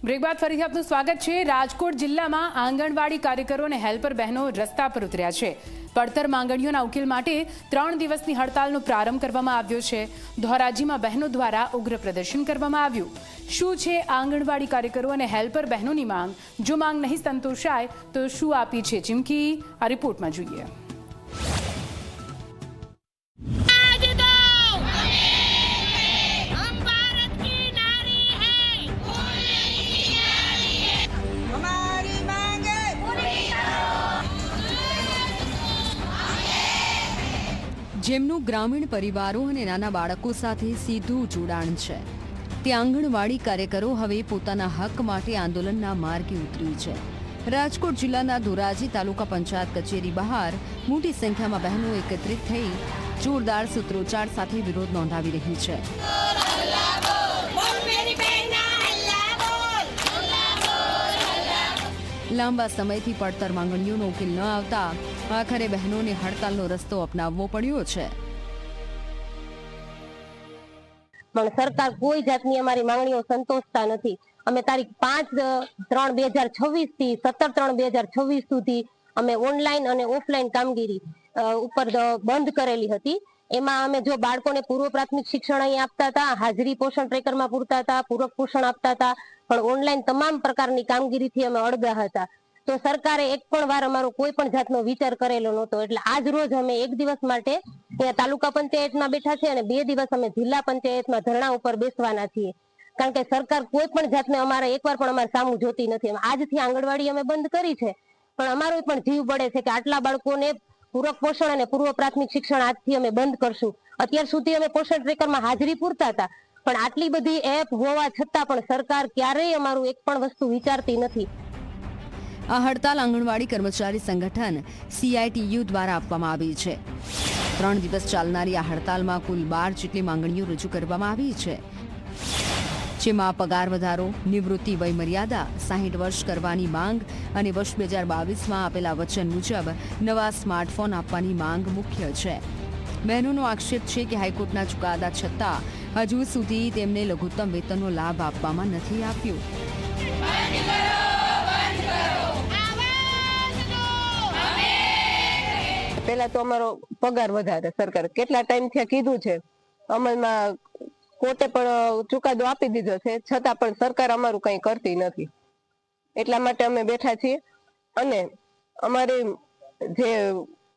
Break બાદ ફરીથી આપનું સ્વાગત છે। રાજકોટ જિલ્લામાં આંગણવાડી કાર્યકરો અને હેલ્પર બહેનો રસ્તા પર ઉતર્યા છે। પડતર માંગણીઓના ઉકેલ માટે 3 દિવસની હડતાલનો પ્રારંભ કરવામાં આવ્યો છે। ધોરાજીમાં બહેનો દ્વારા ઉગ્ર પ્રદર્શન કરવામાં આવ્યું। શું છે આંગણવાડી કાર્યકરો અને હેલ્પર બહેનોની માંગ? જો માંગ નહીં સંતોષાય તો શું આપી છે ચીમકી? આ રિપોર્ટમાં જોઈએ। જેમનું ગ્રામીણ પરિવારો અને નાના બાળકો સાથે સીધું જોડાણ છે તે આંગણવાડી કાર્યકરો હવે પોતાના હક માટે આંદોલનના માર્ગે ઉતરી છે। રાજકોટ જિલ્લાના ધોરાજી તાલુકા પંચાયત કચેરી બહાર મોટી સંખ્યામાં બહેનો એકત્રિત થઈ જોરદાર સૂત્રોચ્ચાર સાથે વિરોધ નોંધાવી રહી છે। લાંબા સમયથી પડતર માંગણીઓનો ઉકેલ ન આવતા આખરે બહેનોને હડતાલનો રસ્તો અપનાવવો પડ્યો છે। પણ સરકાર કોઈ જાતની અમારી માંગણીઓ સંતોષતા નથી। અમે તારીખ 5/3/2026 થી 17/3/2026 સુધી અમે ઓનલાઈન અને ઓફલાઈન કામગીરી ઉપર બંધ કરેલી હતી। એમાં અમે જો બાળકોને પૂર્વ પ્રાથમિક શિક્ષણ અહીં આપતા હતા, હાજરી પોષણ ટ્રેકરમાં પૂરતા હતા, પૂરક પોષણ આપતા હતા, પણ ઓનલાઈન તમામ પ્રકારની કામગીરીથી અમે અળગા હતા। તો સરકારે એક પણ વાર અમારો કોઈ પણ જાતનો વિચાર કરેલો નહોતો। એટલે આજ રોજ અમે એક દિવસ માટે તાલુકા પંચાયતમાં બેઠા છે અને 2 દિવસ અમે જિલ્લા પંચાયતમાં ધરણા ઉપર બેસવાના છીએ। કારણ કે સરકાર કોઈ પણ જાતને અમારે એકવાર પણ અમારે સામું જોતી નથી। આજથી આંગણવાડી અમે બંધ કરી છે, પણ અમારો પણ જીવ બળે છે કે આટલા બાળકોને પૂરક પોષણ અને પૂર્વ પ્રાથમિક શિક્ષણ આજથી અમે બંધ કરશું। અત્યાર સુધી અમે પોષણ ટ્રેકરમાં હાજરી પૂરતા હતા, પણ આટલી બધી એપ હોવા છતાં પણ સરકાર ક્યારેય અમારું એક પણ વસ્તુ વિચારતી નથી। આ હડતાલ આંગણવાડી કર્મચારી સંગઠન CITU દ્વારા આપવામાં આવી છે। 3 દિવસ ચાલનારી આ હડતાલમાં કુલ 12 જેટલી માંગણીઓ રજૂ કરવામાં આવી છે, જેમાં પગાર વધારો, નિવૃત્તિ વય મર્યાદા 60 વર્ષ કરવાની માંગ અને વર્ષ 2022માં આપેલા વચન મુજબ નવા સ્માર્ટફોન આપવાની માંગ મુખ્ય છે। બહેનોનો આક્ષેપ છે કે હાઈકોર્ટના ચુકાદા છતાં હજુ સુધી તેમને લઘુત્તમ વેતનનો લાભ આપવામાં નથી આવ્યો। પહેલા તો અમારો પગાર વધારે સરકાર કેટલા ટાઈમથી કીધું છે, અમલમાં કોર્ટે પણ ચુકાદો આપી દીધો છે, છતાં પણ સરકાર અમારું કંઈ કરતી નથી। એટલા માટે અમે બેઠા છીએ। અને અમારે જે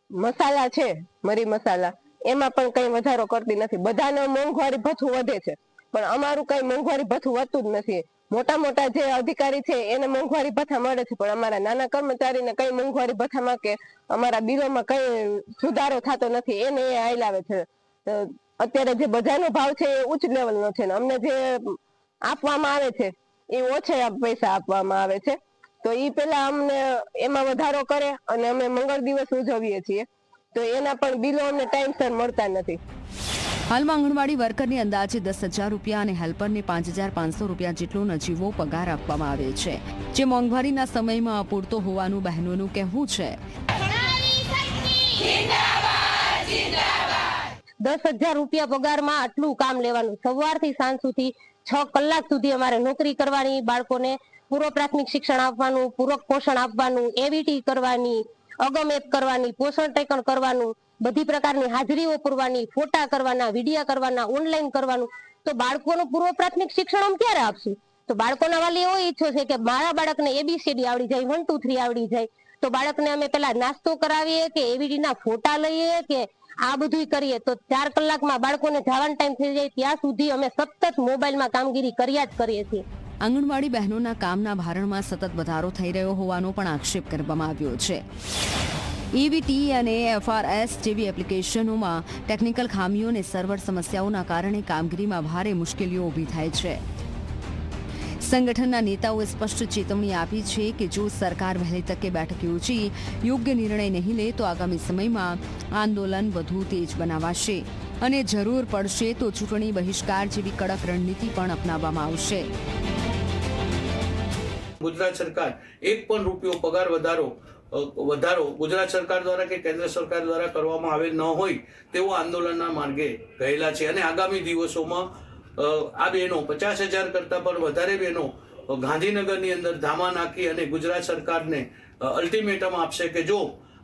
મસાલા છે, મરી મસાલા, એમાં પણ કંઈ વધારો કરતી નથી। બધાને મોંઘવારી ભથ્થું વધે છે, પણ અમારું કંઈ મોંઘવારી ભથ્થું વધતું જ નથી। મોટા મોટા જે અધિકારી છે એને મોંઘવારી ભથ્થા મળે છે, પણ અમારા નાના કર્મચારીને કઈ મોંઘવારી ભથ્થામાં કે અમારા બિલોમાં કઈ સુધારો થતો નથી। એને એ હાઈલાવે છે। અત્યારે જે બજારનો ભાવ છે એ ઉચ્ચ લેવલનો છે, અમને જે આપવામાં આવે છે એ ઓછા પૈસા આપવામાં આવે છે। તો એ પેલા અમને એમાં વધારો કરે અને અમે મંગળ દિવસ ઉજવીએ છીએ, તો એના પણ બિલો અમને ટાઈમસર મળતા નથી। હાલમાં આંગણવાડી વર્કરને અંદાજે 10,000 રૂપિયા અને હેલ્પરને 5,500 રૂપિયા જેટલો નજીવો પગાર આપવામાં આવે છે, જે મોંઘવારીના સમયમાં અપૂરતો હોવાનું બહેનોનું કહેવું છે। 10,000 રૂપિયા પગારમાં આટલું કામ લેવાનું, સવારથી સાંજ સુધી 6 કલાક સુધી અમારે નોકરી કરવાની, બાળકોને પૂર્વ પ્રાથમિક શિક્ષણ આપવાનું, પૂરક પોષણ આપવાનું, એવીટી કરવાની, અગમેપ કરવાની, પોષણ ટેકન કરવાનું, બધી પ્રકારની હાજરીઓ પૂરવાની, ફોટા કરવાના, વિડીયા કરવાના, ઓનલાઈન કરવાનું। તો બાળકોનું પૂર્વ પ્રાથમિક શિક્ષણ અમે ક્યારે આપશું? તો બાળકોના વાલી એવો ઈચ્છો છે કે મારા બાળકને ABCD આવડી જાય, 1 2 3 આવડી જાય, તો બાળકને અમે પેલા નાસ્તો કરાવીએ કે એવીડીના ફોટા લઈએ કે આ બધું કરીએ, તો 4 કલાકમાં બાળકોને જવાનો ટાઈમ થઈ જાય ત્યાં સુધી અમે સતત મોબાઈલમાં કામગીરી કર્યા જ કરીએ છીએ। આંગણવાડી બહેનોના કામના ભારણમાં સતત વધારો થઈ રહ્યો હોવાનો પણ આક્ષેપ કરવામાં આવ્યો છે। EVT અને FRS જેવી એપ્લિકેશનોમાં ટેકનિકલ ખામીઓ અને સર્વર સમસ્યાઓના કારણે કામગીરીમાં ભારે મુશ્કેલીઓ ઊભી થાય છે। સંગઠનના નેતાઓએ સ્પષ્ટ ચેતવણી આપી છે કે જો સરકાર વહેલી તકે બેઠક યોજી યોગ્ય નિર્ણય નહીં લે તો આગામી સમયમાં આંદોલન વધુ તેજ બનાવાશે અને જરૂર પડશે તો ચૂંટણી બહિષ્કાર જેવી કડક રણનીતિ પણ અપનાવવામાં આવશે। ગુજરાત સરકાર 1 પણ રૂપિયો પગાર વધારો ગુજરાત સરકાર દ્વારા કે કેન્દ્ર સરકાર દ્વારા કરવામાં આવેલ ન હોય તેવો આંદોલનના માર્ગે ગયેલા છે અને આગામી દિવસોમાં આ બહેનો 50,000 કરતાં પણ વધારે બહેનો ગાંધીનગરની અંદર ધામા નાખી અને ગુજરાત સરકારને અલ્ટિમેટમ આપશે કે જો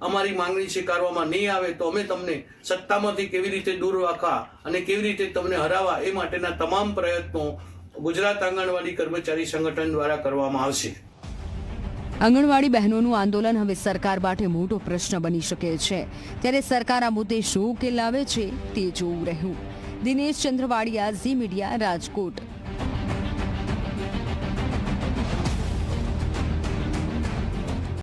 અમારી માંગણી સ્વીકારવામાં નહીં આવે તો અમે તમને સત્તામાંથી કેવી રીતે દૂર રાખવા અને કેવી રીતે તમને હરાવવા એ માટેના તમામ પ્રયત્નો ગુજરાત આંગણવાડી કર્મચારી સંગઠન દ્વારા કરવામાં આવશે. આંગણવાડી બહેનોનું આંદોલન હવે સરકાર માટે મોટો પ્રશ્ન બની શકે છે. ત્યારે સરકાર આ મુદ્દે શું ઉકેલ લાવે છે તે જોવું રહ્યું. દિનેશ ચંદ્રવાડિયા, ઝી મીડિયા, રાજકોટ.